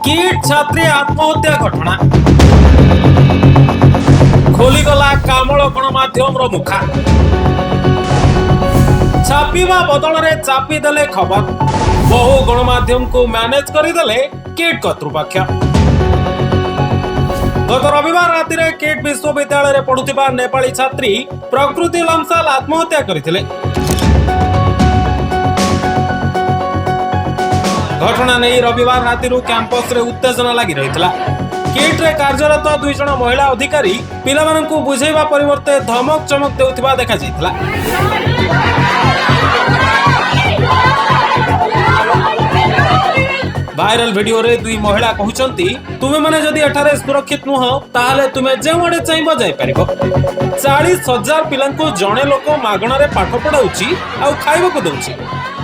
Kit छात्री आत्महत्या घटना खोलीगला कामल गणमाध्यम मुखा छापिवा बदल में चापी देले खबर बहु गणमाध्यम को मैनेज करदेले किट कर्तृपक्ष। गत रविवार राति रे किट विश्वविद्यालय रे पढ़ुथिबा नेपाली छात्री प्रकृति लमसाल आत्महत्या करथिले। घटना नहीं रविवार राति कैंपस रे उत्तेजना लगी रहितला। किट रे कार्यरत दुई जन महिला अधिकारी पिलामानंकु बुझेबा परिवर्ते धमक चमक देउथिबा देखा जायतिला। वायरल वीडियो रे दुई महिला कहउचंती तुमे माने जदी एठारे सुरक्षित नुह ताहाले तुमे जेउडे चाइबो जाय परिबो। 40,000 पिलांकु जणे लोक मागणा रे पाठ पढाउची आ खाइबो को दउची।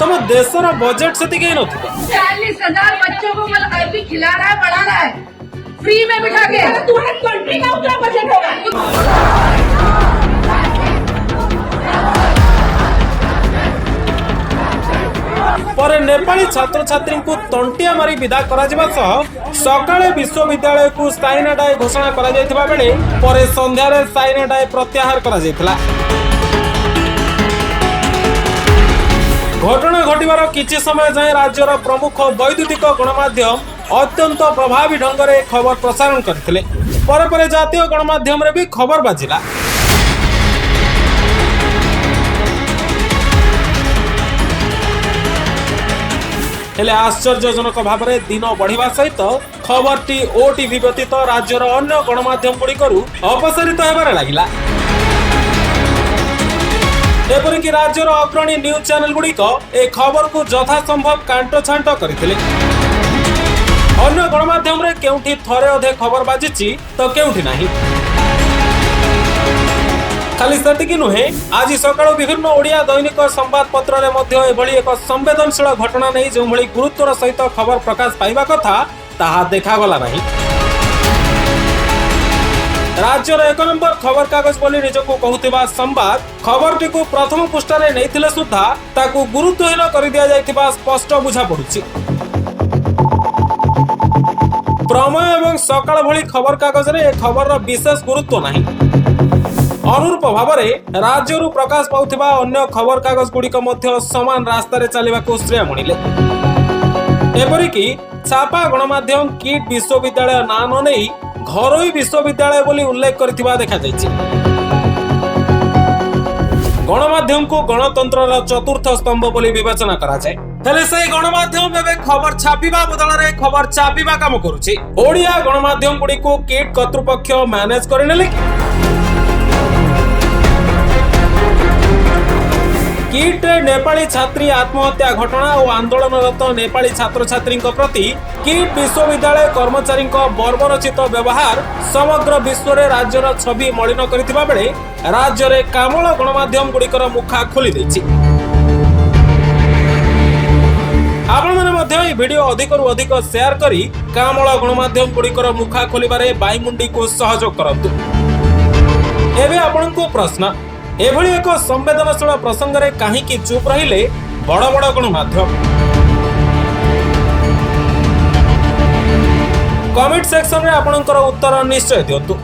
तम देशर बजट सेति के नथिबो। 40,000 बच्चों को मतलब अभी खिला रहा है, पढ़ा रहा है, फ्री में बिठा के। तुरंत कंट्री का उतना बजट होगा। पर नेपाली छात्र छात्री को तंटिया मारी विदा करा जिबा सह सकाळे विश्वविद्यालय को साइना डाय घोषणा करा जायतिबा बेले परे संध्या रे साइना डाय प्रत्याहार करा जायतिला। घटना घटिबार किछि समय जाय राज्यर प्रमुख वैद्युतिक गणमाध्यम अत्यंत प्रभावी ढंग रे खबर प्रसारण करथिले। परे परे जातीय गणमाध्यम रे भी खबर बाजिला। हेले आश्चर्यजनक भाव में दिन बढ़िया सहित खबरटी ओटीवी व्यतीत राज्यर अन्य गणमाध्यम गुड़िकरू अपसारित होबार लागिला। एपरिक राज्यर अग्रणी न्यूज चैनल गुड़िक ए खबर को यथासंभव कांट छांट करथिले। अन्य गणमाध्यम रे केउठी थरे अधे खबर बाजिची तो केउठी नाही। खाली सेतिकी नुहे आज सकाळ विभिन्न ओडिया दैनिक संवाद पत्र रे मध्य एभली एक संवेदनशील घटना नहीं जो भली गुरुत्वर सहित खबर प्रकाश पाइबा कथा ताहा देखा गला नहीं। राज्यर 1 नंबर खबर कागज बोली निजको कहूथिबा संवाद खबरटी को प्रथम पृष्ठा रे नैथिले सुद्धा ताकू गुरुत्वहीन कर दिया जायथिबा स्पष्ट बुझा पडुछि। प्रमेय एवं सकाळ भली खबर कागज रे खबर रो विशेष गुरुत्व नहीं। अनुरूप भाव में राज्य प्रकाश पाउथिबा अन्य खबर कागज गुड़िक मध्य समान रास्ता रे चलिबा को श्रेय मणिले। एपरिकी छापा गणमाध्यम किट विश्वविद्यालय ना न नहीं घरोई विश्वविद्यालय बोली उल्लेख करथिबा देखा जायछि। गणमाध्यम को गणतंत्र चतुर्थ स्तंभ बोली विवेचना करा जाय। हेले से गणमाध्यम एबे खबर छापिबा बदल रे खबर छापिबा काम करूछि। ओडिया गणमाध्यम गुड़ी को किट कर्तृपक्ष मैनेज करनेले। किट नेपाली छात्री आत्महत्या घटना और आंदोलनरत नेपाली छात्र छात्री प्रति किट विश्वविद्यालय कर्मचारी बर्बरचित व्यवहार समग्र विश्व में राज्यर छवि मलिन करथिबा बेले राज्य में कामल गणमाध्यम गुड़िकर मुखा खोली देछि। आपण माने मध्य ए वीडियो अधिकरु अधिक शेयर करी कामल गणमाध्यम गुड़िकर मुखा खोलिबारे बाईमुंडी को सहयोग करंतु। एबे आपनको प्रश्न एभली एक संवेदनशील प्रसंग रे काहीकि चुप रहिले बड़ बड़ गणमाध्यम? कमेंट सेक्शन रे आपनकर उत्तर निश्चय दियंतु।